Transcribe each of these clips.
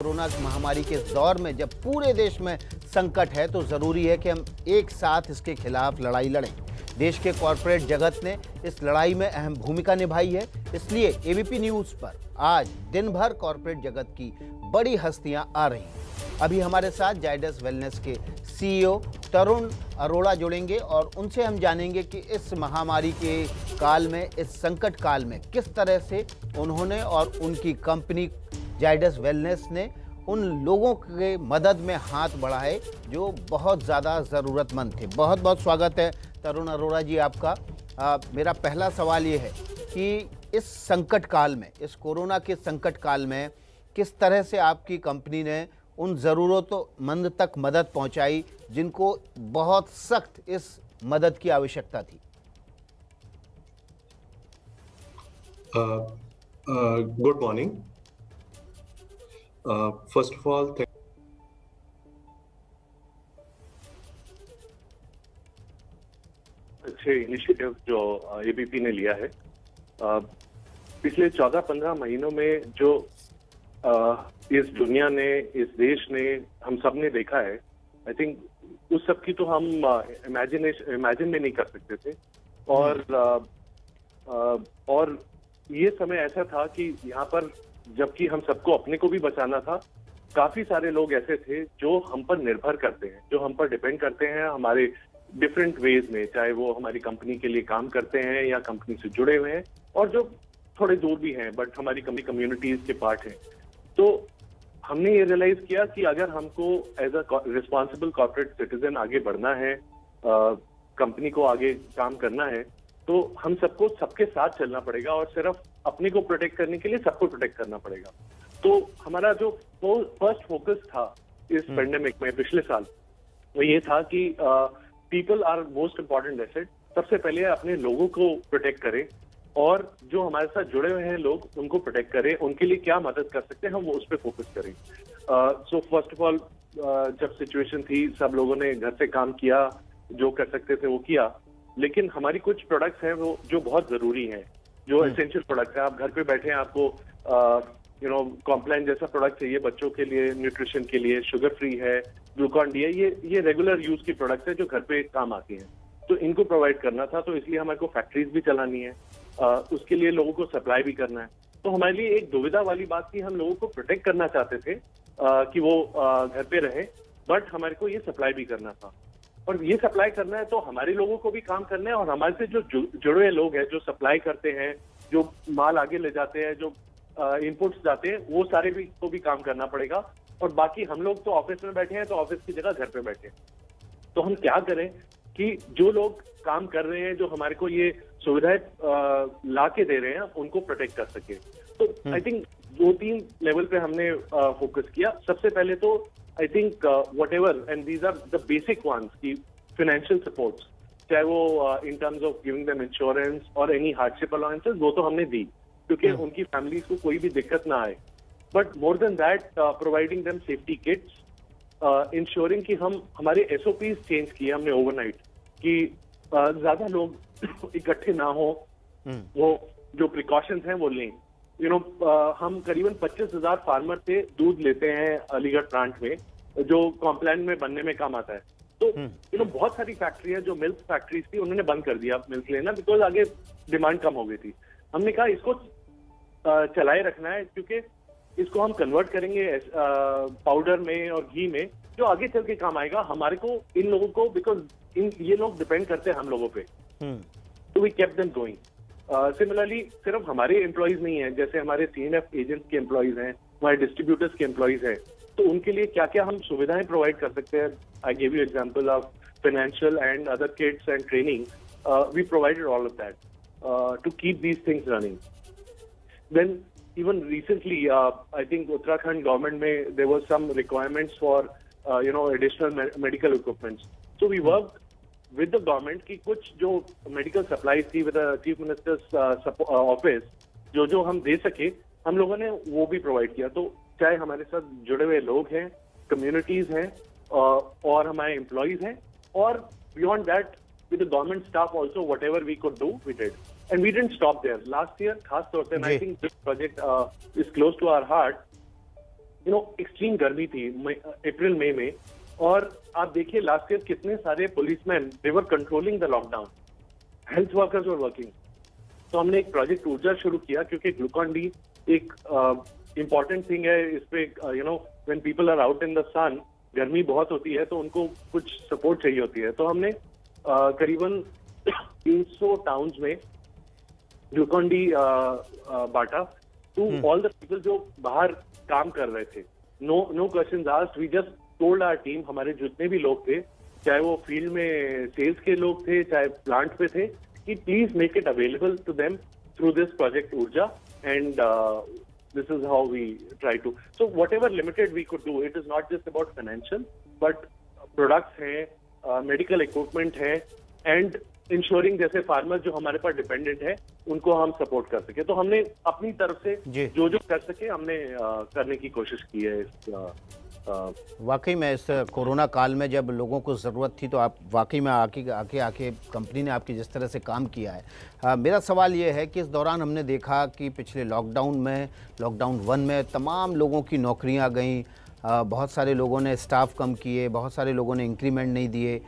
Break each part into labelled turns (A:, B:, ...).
A: Corona महामारी के दौर में जब पूरे देश में संकट है तो ज़रूरी है कि हम एक साथ इसके खिलाफ लड़ाई लड़ें। देश के कॉरपोरेट जगत ने इस लड़ाई में अहम भूमिका निभाई है। इसलिए एबीपी न्यूज़ पर आज दिन भर कॉरपोरेट जगत की बड़ी हस्तियां आ रही हैं। अभी हमारे साथ जायडस वेलनेस के सीईओ तरुण अरोड़ा जुड़ेंगे और उनसे हम जानेंगे कि इस महामारी के काल में, इस संकट काल में किस तरह से उन्होंने और उनकी कंपनी जायडस वेलनेस ने उन लोगों के मदद में हाथ बढ़ाए जो बहुत ज़्यादा ज़रूरतमंद थे। बहुत बहुत स्वागत है तरुण अरोड़ा जी आपका। मेरा पहला सवाल ये है कि इस संकट काल में, इस कोरोना के संकट काल में किस तरह से आपकी कंपनी ने उन ज़रूरतमंद तक मदद पहुंचाई जिनको बहुत सख्त इस मदद की आवश्यकता थी।
B: Good morning. First of all,
C: अच्छे इनिशिएटिव जो एबीपी ने लिया है। पिछले 14-15 महीनों में जो इस दुनिया ने, इस देश ने, हम सब ने देखा है, आई थिंक उस सब की तो हम इमेजिन भी नहीं कर सकते थे। और ये समय ऐसा था कि यहाँ पर जबकि हम सबको अपने को भी बचाना था, काफी सारे लोग ऐसे थे जो हम पर निर्भर करते हैं, जो हम पर डिपेंड करते हैं हमारे डिफरेंट वेज में, चाहे वो हमारी कंपनी के लिए काम करते हैं या कंपनी से जुड़े हुए हैं और जो थोड़े दूर भी हैं बट हमारी कम्युनिटीज के पार्ट हैं। तो हमने ये रियलाइज किया कि अगर हमको as a responsible corporate citizen आगे बढ़ना है, कंपनी को आगे काम करना है, तो हम सबको सबके साथ चलना पड़ेगा और सिर्फ अपने को प्रोटेक्ट करने के लिए सबको प्रोटेक्ट करना पड़ेगा। तो हमारा जो फर्स्ट फोकस था इस पेंडेमिक में पिछले साल, वो ये था कि people are most important asset. सबसे पहले अपने लोगों को प्रोटेक्ट करें और जो हमारे साथ जुड़े हुए हैं लोग उनको प्रोटेक्ट करें, उनके लिए क्या मदद कर सकते हैं हम उस पर फोकस करें। सो फर्स्ट ऑफ ऑल जब सिचुएशन थी सब लोगों ने घर से काम किया, जो कर सकते थे वो किया, लेकिन हमारी कुछ प्रोडक्ट्स हैं वो जो बहुत जरूरी हैं, जो एसेंशियल प्रोडक्ट है। आप घर पे बैठे हैं, आपको कॉम्प्लान जैसा प्रोडक्ट चाहिए बच्चों के लिए, न्यूट्रिशन के लिए, शुगर फ्री है, ग्लूकॉन डी है, ये रेगुलर यूज की प्रोडक्ट्स है जो घर पे काम आती हैं। तो इनको प्रोवाइड करना था, तो इसलिए हमारे को फैक्ट्रीज भी चलानी है, उसके लिए लोगों को सप्लाई भी करना है। तो हमारे लिए एक दुविधा वाली बात थी, हम लोगों को प्रोटेक्ट करना चाहते थे कि वो घर पे रहे, बट हमारे को ये सप्लाई भी करना था। और ये सप्लाई करना है तो हमारे लोगों को भी काम करना है और हमारे से जो जुड़े हुए लोग हैं, जो सप्लाई करते हैं, जो माल आगे ले जाते हैं, जो इनपुट्स जाते हैं, वो सारे भी को भी काम करना पड़ेगा। और बाकी हम लोग तो ऑफिस में बैठे हैं, तो ऑफिस की जगह घर पे बैठे हैं। तो हम क्या करें कि जो लोग काम कर रहे हैं, जो हमारे को ये सुविधाएं ला के दे रहे हैं, उनको प्रोटेक्ट कर सके। तो आई थिंक 2-3 लेवल पे हमने फोकस किया। सबसे पहले तो I think whatever and these are the basic ones की फाइनेंशियल सपोर्ट, चाहे वो in terms of giving them insurance और एनी हार्डशिप अलाउंसेस, वो तो हमने दी क्योंकि उनकी फैमिलीज को कोई भी दिक्कत ना आए। But more than that, providing them safety kits, insuring कि हम हमारे एसओपीज चेंज किए हमने ओवरनाइट, कि ज्यादा लोग इकट्ठे ना हो, वो जो प्रिकॉशंस हैं वो लें। हम करीबन 25,000 फार्मर से दूध लेते हैं अलीगढ़ प्लांट में, जो कॉम्प्लान में बनने में काम आता है। तो बहुत सारी फैक्ट्री है, जो मिल्क फैक्ट्रीज थी उन्होंने बंद कर दिया मिल्क लेना, बिकॉज आगे डिमांड कम हो गई थी। हमने कहा इसको चलाए रखना है, क्योंकि इसको हम कन्वर्ट करेंगे पाउडर में और घी में, जो आगे चल के काम आएगा हमारे को, इन लोगों को, बिकॉज ये लोग डिपेंड करते हैं हम लोगों पे। तो we kept them going. Similarly सिर्फ हमारे एम्प्लॉइज नहीं है, जैसे हमारे सीएनएफ एजेंट्स के एम्प्लॉइज हैं, हमारे डिस्ट्रीब्यूटर्स के एम्प्लॉइज हैं, तो उनके लिए क्या क्या हम सुविधाएं प्रोवाइड कर सकते हैं। I give you example of financial and other kits and training. We provided all of that to keep these things running. Then even recently, I think Uttarakhand government there was some requirements for additional medical equipments. So we worked with the government कि कुछ जो medical supplies थी with the Chief Minister's office, जो हम दे सके, हम लोगों ने वो भी प्रोवाइड किया। तो चाहे हमारे साथ जुड़े हुए लोग हैं, कम्युनिटीज हैं और हमारे एम्प्लॉइज हैं, और beyond that with the government staff also, whatever we could do, we did. And we didn't stop there. Last year, खास तौर से, and I think this project is close to our heart. Extreme गर्मी थी अप्रैल मई में, और आप देखिए last year कितने सारे policemen they were controlling the lockdown, health workers were working. तो हमने एक प्रोजेक्ट ऊर्जा शुरू किया, क्योंकि ग्लूकॉन डी एक इम्पॉर्टेंट थिंग है। इस पे when people are out in the sun, गर्मी बहुत होती है तो उनको कुछ सपोर्ट चाहिए होती है। तो हमने करीबन 300 टाउन्स में ग्लूकॉन डी बांटा टू ऑल द पीपल जो बाहर काम कर रहे थे। No questions asked, we just told our team, हमारे जितने भी लोग थे, चाहे वो फील्ड में सेल्स के लोग थे, चाहे प्लांट पे थे, कि please make it available to them through this project Urja, and this is how we try to. So whatever limited we could do, it is not just about financial, but products हैं, medical equipment है, and ensuring जैसे farmers जो हमारे पर dependent है, उनको हम support कर सके। तो हमने अपनी तरफ से जो कर सके हमने करने की कोशिश की है इस
A: वाकई में इस कोरोना काल में जब लोगों को ज़रूरत थी तो आप वाकई में आके कंपनी ने आपकी जिस तरह से काम किया है। मेरा सवाल ये है कि इस दौरान हमने देखा कि पिछले लॉकडाउन 1 में तमाम लोगों की नौकरियां गईं, बहुत सारे लोगों ने स्टाफ कम किए, बहुत सारे लोगों ने इंक्रीमेंट नहीं दिए।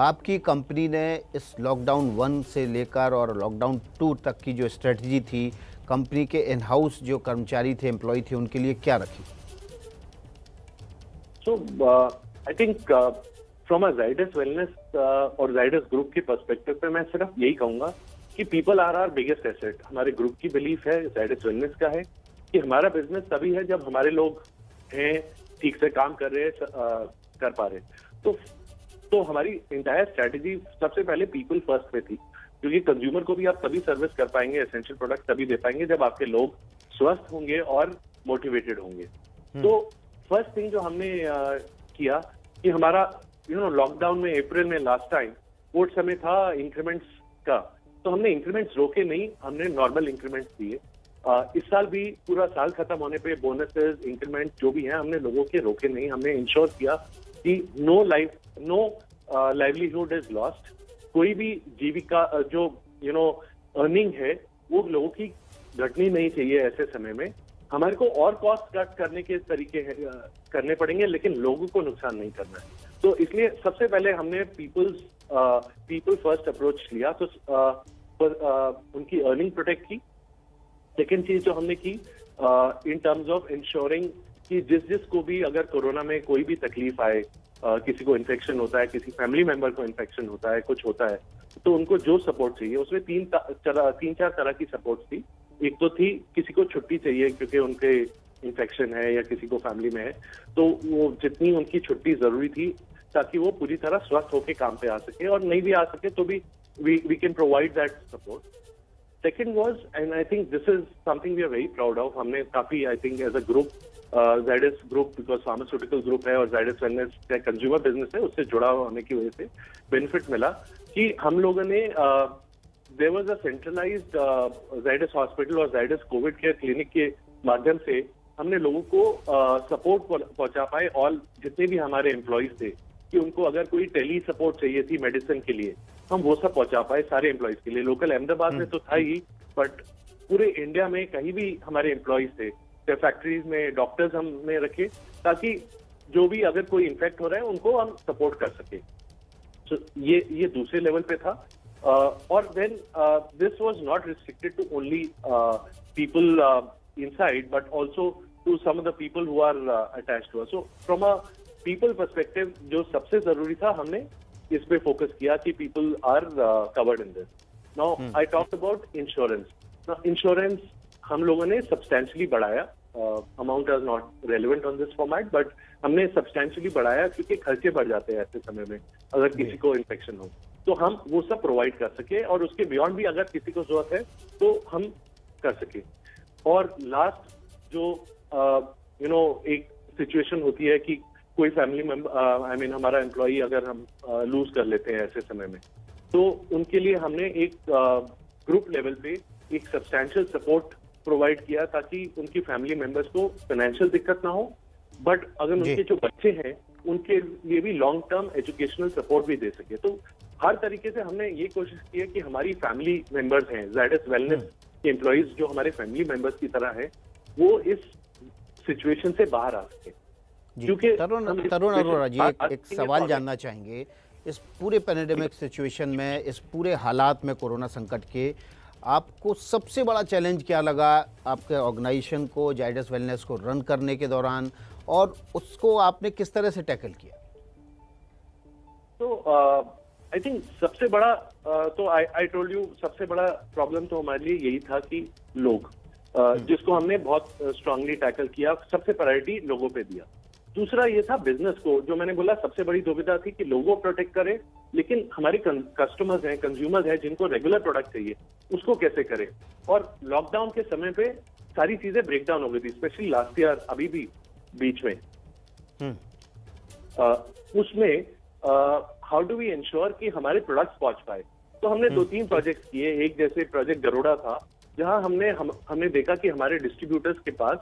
A: आपकी कंपनी ने इस लॉकडाउन 1 से लेकर और लॉकडाउन 2 तक की जो स्ट्रेटजी थी, कंपनी के इन हाउस जो कर्मचारी थे, एम्प्लॉय थे, उनके लिए क्या रखी?
C: So I think from a Zydus Wellness और Zydus ग्रुप के पर्सपेक्टिव पे मैं सिर्फ यही कहूंगा कि people are our biggest asset. हमारे ग्रुप की बिलीफ है, Zydus Wellness का है, कि हमारा बिजनेस तभी है जब हमारे लोग हैं, ठीक से काम कर रहे हैं, कर पा रहे हैं। तो हमारी इंटायर स्ट्रैटेजी सबसे पहले पीपल फर्स्ट पे थी, क्योंकि कंज्यूमर को भी आप तभी सर्विस कर पाएंगे, एसेंशियल प्रोडक्ट तभी दे पाएंगे जब आपके लोग स्वस्थ होंगे और मोटिवेटेड होंगे। तो फर्स्ट थिंग जो हमने किया कि हमारा लॉकडाउन में अप्रैल में लास्ट टाइम वो समय था इंक्रीमेंट्स का, तो हमने इंक्रीमेंट्स रोके नहीं, हमने नॉर्मल इंक्रीमेंट्स दिए। इस साल भी पूरा साल खत्म होने पे बोनसेस, इंक्रीमेंट जो भी हैं, हमने लोगों के रोके नहीं। हमने इंश्योर किया कि नो लाइवलीहुड इज लॉस्ट, कोई भी जीविका जो अर्निंग है वो लोगों की घटनी नहीं चाहिए। ऐसे समय में हमारे को और कॉस्ट कट करने के तरीके करने पड़ेंगे, लेकिन लोगों को नुकसान नहीं करना है। तो इसलिए सबसे पहले हमने पीपल फर्स्ट अप्रोच लिया, तो उनकी अर्निंग प्रोटेक्ट की। सेकेंड चीज जो हमने की इन टर्म्स ऑफ इंश्योरिंग कि जिसको भी अगर कोरोना में कोई भी तकलीफ आए, किसी को इन्फेक्शन होता है, किसी फैमिली मेंबर को इन्फेक्शन होता है, कुछ होता है, तो उनको जो सपोर्ट चाहिए, उसमें तीन चार तरह की सपोर्ट थी। एक तो थी किसी को छुट्टी चाहिए क्योंकि उनके इन्फेक्शन है या किसी को फैमिली में है, तो वो जितनी उनकी छुट्टी जरूरी थी ताकि वो पूरी तरह स्वस्थ होकर काम पे आ सके, और नहीं भी आ सके तो भी we can provide that support. Second was, and I think this is something we are very proud of, हमने काफी I think as a group, Zydus group because pharmaceutical group है और Zydus वेलनेस का कंज्यूमर बिजनेस है, उससे जुड़ा होने की वजह से बेनिफिट मिला कि हम लोगों ने there was a centralized Zydus hospital और Zydus कोविड केयर क्लिनिक के माध्यम से हमने लोगों को सपोर्ट पहुंचा पाए। ऑल जितने भी हमारे एम्प्लॉयज थे कि उनको अगर कोई टेली सपोर्ट चाहिए थी मेडिसिन के लिए, हम वो सब पहुंचा पाए सारे एम्प्लॉयज के लिए। लोकल अहमदाबाद में तो था ही, बट पूरे इंडिया में कहीं भी हमारे एम्प्लॉयज थे, फैक्ट्रीज में डॉक्टर्स हमने रखे ताकि जो भी अगर कोई इन्फेक्ट हो रहा है उनको हम सपोर्ट कर सके। तो ये दूसरे लेवल पे था। और then this was not restricted to only people inside but also to some of the people who are attached to us. So from a people perspective जो सबसे जरूरी था, हमने इस पे फोकस किया कि people are covered in this. Now I talk about insurance. Now insurance हम लोगों ने सब्सटेंशियली बढ़ाया, amount is not relevant on this format, but हमने सब्सटेंशियली बढ़ाया क्योंकि खर्चे बढ़ जाते हैं ऐसे समय में अगर किसी को इन्फेक्शन हो, तो हम वो सब प्रोवाइड कर सके और उसके बियॉन्ड भी अगर किसी को जरूरत है तो हम कर सके। और लास्ट जो एक सिचुएशन होती है कि कोई फैमिली मेंबर हमारा एम्प्लॉई अगर हम लूज कर लेते हैं ऐसे समय में, तो उनके लिए हमने एक ग्रुप लेवल पे एक सब्सटैंशियल सपोर्ट प्रोवाइड किया ताकि उनकी फैमिली मेंबर्स को फाइनेंशियल दिक्कत ना हो, बट अगर उनके जो बच्चे हैं उनके लिए भी लॉन्ग टर्म एजुकेशनल सपोर्ट भी दे सके। तो हर तरीके से हमने ये कोशिश की है कि हमारी फैमिली मेंबर्स हैं, Zydus वेलनेस के एम्प्लॉइज जो हमारे फैमिली मेंबर्स की तरह है, वो इस सिचुएशन से बाहर आ सके।
A: जी,
C: क्योंकि
A: तरुण
C: हम इस
A: तरुण अरोड़ा जी,
C: situation
A: एक
C: से
A: सवाल
C: बाहर
A: जानना चाहेंगे। इस पूरे पैंडेमिक सिचुएशन में, इस पूरे हालात में, कोरोना संकट के, आपको सबसे बड़ा चैलेंज क्या लगा आपके ऑर्गेनाइजेशन को, जाइडस वेलनेस को रन करने के दौरान, और उसको आपने किस तरह से टैकल किया?
C: तो आई थिंक सबसे बड़ा तो आई टोल्ड यू, सबसे बड़ा प्रॉब्लम तो हमारे लिए यही था कि लोग, जिसको हमने बहुत स्ट्रांगली टैकल किया। सबसे प्रायोरिटी लोगों पे दिया। दूसरा ये था बिजनेस को, जो मैंने बोला सबसे बड़ी दुविधा थी कि लोगों को प्रोटेक्ट करें, लेकिन हमारे कस्टमर्स हैं, कंज्यूमर्स हैं, जिनको रेगुलर प्रोडक्ट चाहिए, उसको कैसे करें। और लॉकडाउन के समय पे सारी चीजें ब्रेक डाउन हो गई थी, स्पेशली लास्ट ईयर, अभी भी बीच में। उसमें हाउ डू वी इंश्योर कि हमारे प्रोडक्ट्स पहुंच पाए। तो हमने 2-3 प्रोजेक्ट्स किए। एक जैसे प्रोजेक्ट गरुड़ा था, जहां हमने देखा कि हमारे डिस्ट्रीब्यूटर्स के पास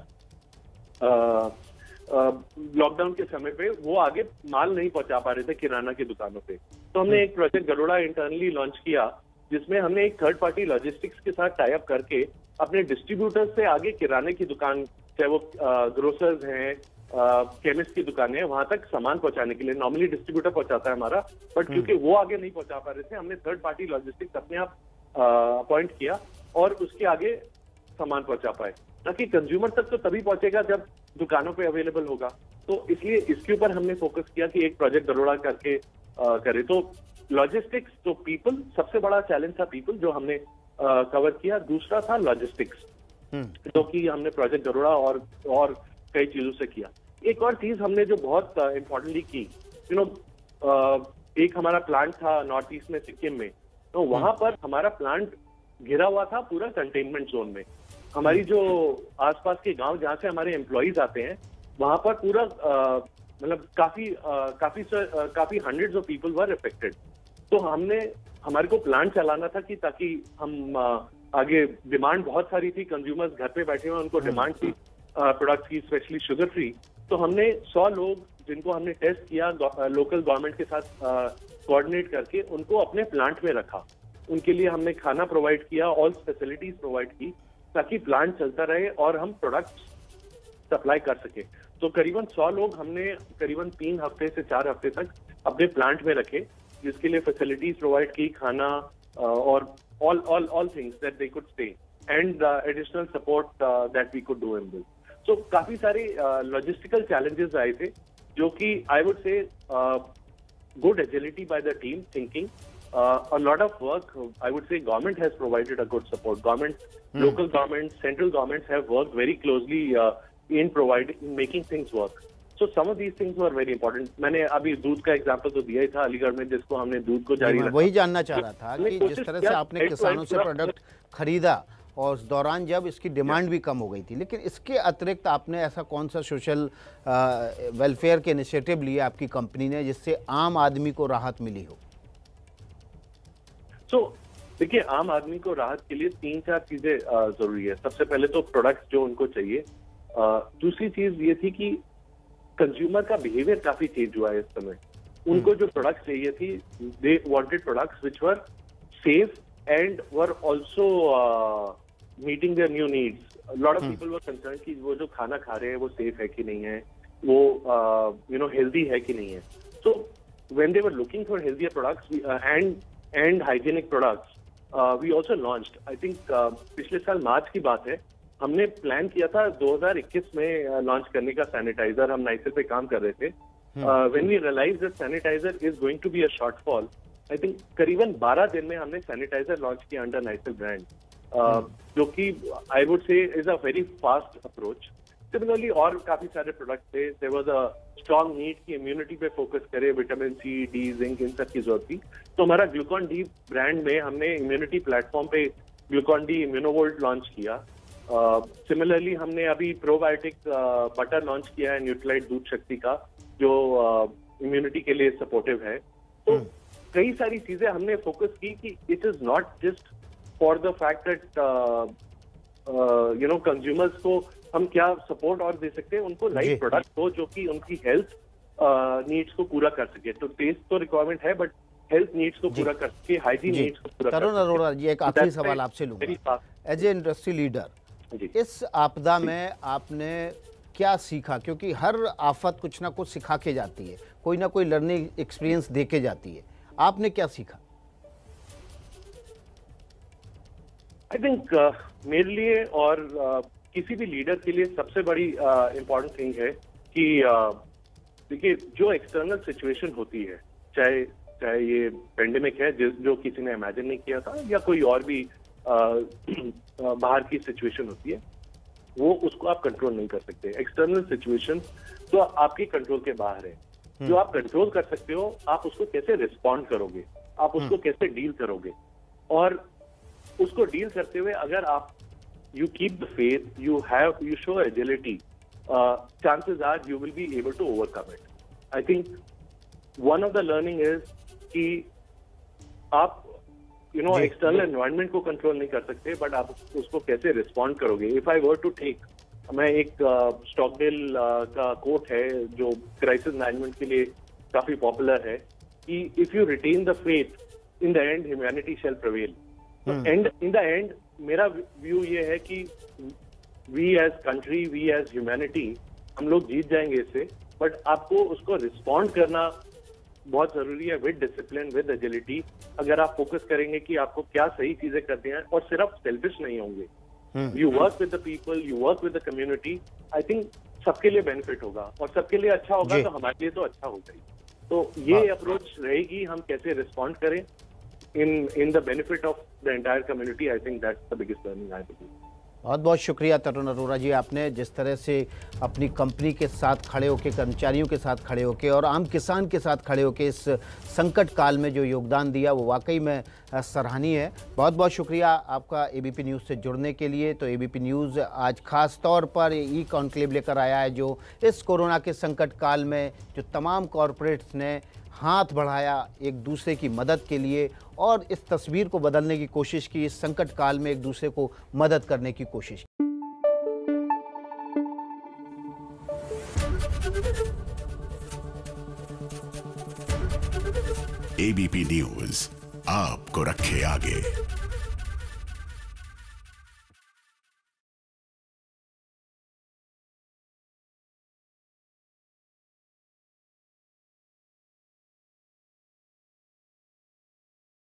C: लॉकडाउन के समय पे वो आगे माल नहीं पहुंचा पा रहे थे किराना की दुकानों पे। तो हमने एक प्रोजेक्ट गरुड़ा इंटरनली लॉन्च किया, जिसमें हमने एक थर्ड पार्टी लॉजिस्टिक्स के साथ टाई अप करके अपने डिस्ट्रीब्यूटर्स से आगे किराने की दुकान, चाहे वो ग्रोसर्स हैं, केमिस्ट की दुकानें हैं, वहां तक सामान पहुंचाने के लिए नॉर्मली डिस्ट्रीब्यूटर पहुंचाता है हमारा, बट क्योंकि वो आगे नहीं पहुंचा पा रहे थे, हमने थर्ड पार्टी लॉजिस्टिक्स अपने आप अपॉइंट किया और उसके आगे सामान पहुंचा पाए, ताकि कंज्यूमर तक तो तभी पहुंचेगा जब दुकानों पे अवेलेबल होगा। तो इसलिए इसके ऊपर हमने फोकस किया कि एक प्रोजेक्ट गरुड़ा करके करे। तो लॉजिस्टिक्स, तो पीपल, सबसे बड़ा चैलेंज था पीपल, जो हमने कवर किया। दूसरा था लॉजिस्टिक्स, जो कि हमने प्रोजेक्ट गरुड़ा और कई चीजों से किया। एक और चीज हमने जो बहुत इम्पोर्टेंटली की, एक हमारा प्लांट था नॉर्थ ईस्ट में, सिक्किम में। तो वहां पर हमारा प्लांट घिरा हुआ था पूरा कंटेनमेंट जोन में। हमारी जो आसपास के गांव जहां से हमारे एम्प्लॉइज आते हैं, वहां पर पूरा मतलब काफी hundreds of people were affected. तो हमारे को प्लांट चलाना था कि ताकि हम आगे, डिमांड बहुत सारी थी, कंज्यूमर्स घर पे बैठे हुए, उनको डिमांड थी प्रोडक्ट्स की, स्पेशली शुगर फ्री। तो हमने 100 लोग जिनको हमने टेस्ट किया, लोकल गवर्नमेंट के साथ कोऑर्डिनेट करके उनको अपने प्लांट में रखा। उनके लिए हमने खाना प्रोवाइड किया, ऑल फैसिलिटीज प्रोवाइड की, ताकि प्लांट चलता रहे और हम प्रोडक्ट्स सप्लाई कर सके। तो करीबन 100 लोग हमने करीबन 3 हफ्ते से 4 हफ्ते तक अपने प्लांट में रखे, जिसके लिए फैसिलिटीज प्रोवाइड की, खाना और all things that they could stay, and additional support that we could do in this. So काफी सारे लॉजिस्टिकल चैलेंजेस आए थे, जो कि I would say good agility by the team, thinking, a lot of work. I would say government has provided a good support. Local governments, central governments have worked very closely in making things work. So some of these things were very important. मैंने अभी दूध का example तो दिया ही था अलीगढ़ में, जिसको हमने दूध को जारी रखा।
A: वही जानना चाह रहा था कि जिस तरह से आपने किसानों से प्रोडक्ट खरीदा और उस दौरान जब इसकी डिमांड भी कम हो गई थी, लेकिन इसके अतिरिक्त आपने ऐसा कौन सा सोशल वेलफेयर के इनिशिएटिव लिए आपकी कंपनी ने, जिससे आम आदमी को राहत मिली हो?
C: देखिए, आम आदमी को राहत के लिए 3-4 चीजें जरूरी है। सबसे पहले तो प्रोडक्ट्स जो उनको चाहिए। दूसरी चीज ये थी कि कंज्यूमर का बिहेवियर काफी चेंज हुआ है इस समय। उनको जो प्रोडक्ट्स चाहिए थी, they wanted products which were safe and were also meeting their new needs. Lot of people were concern कि वो जो खाना खा रहे हैं वो सेफ है कि नहीं है, वो हेल्दी है कि नहीं है। So when they were looking for healthier products and hygienic products, we also launched, I think पिछले साल मार्च की बात है, हमने प्लान किया था 2021 में लॉन्च करने का सैनिटाइजर। हम नाइसिल पे काम कर रहे थे। when we realized that sanitizer is going to be a shortfall, I think करीबन 12 दिन में हमने सैनिटाइजर लॉन्च किया अंडर नाइसिल ब्रांड, जो कि I would say is a very fast approach. Similarly और काफी सारे प्रोडक्ट थे। There was a strong need की इम्यूनिटी पे फोकस करे, विटामिन सी, डी, जिंक, इन सब की जरूरत थी। तो हमारा ग्लूकॉन डी ब्रांड में हमने इम्यूनिटी प्लेटफॉर्म पे ग्लूकॉन डी इम्यूनोवोल्ट लॉन्च किया। सिमिलरली हमने अभी प्रोबायोटिक बटर लॉन्च किया है, न्यूट्रालाइट दूध शक्ति का, जो इम्यूनिटी के लिए सपोर्टिव है। तो कई सारी चीजें हमने फोकस की कि it is not just for the fact that consumers को हम क्या सपोर्ट और दे सकते हैं, उनको लाइफ प्रोडक्ट हो जो कि उनकी हेल्थ नीड्स को पूरा कर सके। तो टेस्ट तो रिक्वायरमेंट है, बट हेल्थ नीड्स को पूरा कर सके, हाइजीन नीड्स को पूरा कर सके।
A: तरुण अरोड़ा जी, एक आखिरी सवाल आपसे लूंगा। एज ए इंडस्ट्री लीडर, इस आपदा में आपने क्या सीखा, क्योंकि हर आफत कुछ ना कुछ सिखा के जाती है, कोई ना कोई लर्निंग एक्सपीरियंस दे के जाती है। आपने क्या सीखा?
C: आई थिंक मेरे लिए और किसी भी लीडर के लिए सबसे बड़ी इम्पोर्टेंट थिंग है कि देखिए, जो एक्सटर्नल सिचुएशन होती है, चाहे ये पेंडेमिक है जो किसी ने इमेजिन नहीं किया था, या कोई और भी बाहर की सिचुएशन होती है, वो उसको आप कंट्रोल नहीं कर सकते। एक्सटर्नल सिचुएशन तो आपके कंट्रोल के बाहर है। जो आप कंट्रोल कर सकते हो, आप उसको कैसे रिस्पॉन्ड करोगे, आप उसको कैसे डील करोगे, और उसको डील करते हुए अगर आप you keep the faith, you show agility, chances are you will be able to overcome it. I think one of the learning is कि आप एक्सटर्नल एनवायरनमेंट को कंट्रोल नहीं कर सकते, बट आप उसको कैसे रिस्पॉन्ड करोगे। If I were to take, मैं एक स्टॉकडेल का कोट है जो क्राइसिस मैनेजमेंट के लिए काफी पॉपुलर है, कि if you retain the faith in the end humanity shall prevail. And in the end मेरा व्यू ये है कि we as country, we as humanity, हम लोग जीत जाएंगे इससे, बट आपको उसको रिस्पॉन्ड करना बहुत जरूरी है, विद डिसिप्लिन, विद एजिलिटी। अगर आप फोकस करेंगे कि आपको क्या सही चीजें करनी है, और सिर्फ सेल्फिश नहीं होंगे, you work with the people, you work with the community, I think सबके लिए बेनिफिट होगा, और सबके लिए अच्छा होगा तो हमारे लिए तो अच्छा होगा ही। तो ये अप्रोच रहेगी, हम कैसे रिस्पॉन्ड करें in the benefit of the entire community. I think that's the biggest learning I believe.
A: बहुत बहुत शुक्रिया तरुण अरोड़ा जी, आपने जिस तरह से अपनी कंपनी के साथ खड़े होकर, कर्मचारियों के साथ खड़े होकर और आम किसान के साथ खड़े होकर इस संकट काल में जो योगदान दिया, वो वाकई में सराहनीय है। बहुत बहुत शुक्रिया आपका एबीपी न्यूज़ से जुड़ने के लिए। तो एबीपी न्यूज़ आज खास तौर पर ई कॉन्क्लेव लेकर आया है, जो इस कोरोना के संकट काल में जो तमाम कॉरपोरेट्स ने हाथ बढ़ाया एक दूसरे की मदद के लिए, और इस तस्वीर को बदलने की कोशिश की, इस संकट काल में एक दूसरे को मदद करने की कोशिश की।
D: एबीपी न्यूज़ आपको रखे आगे।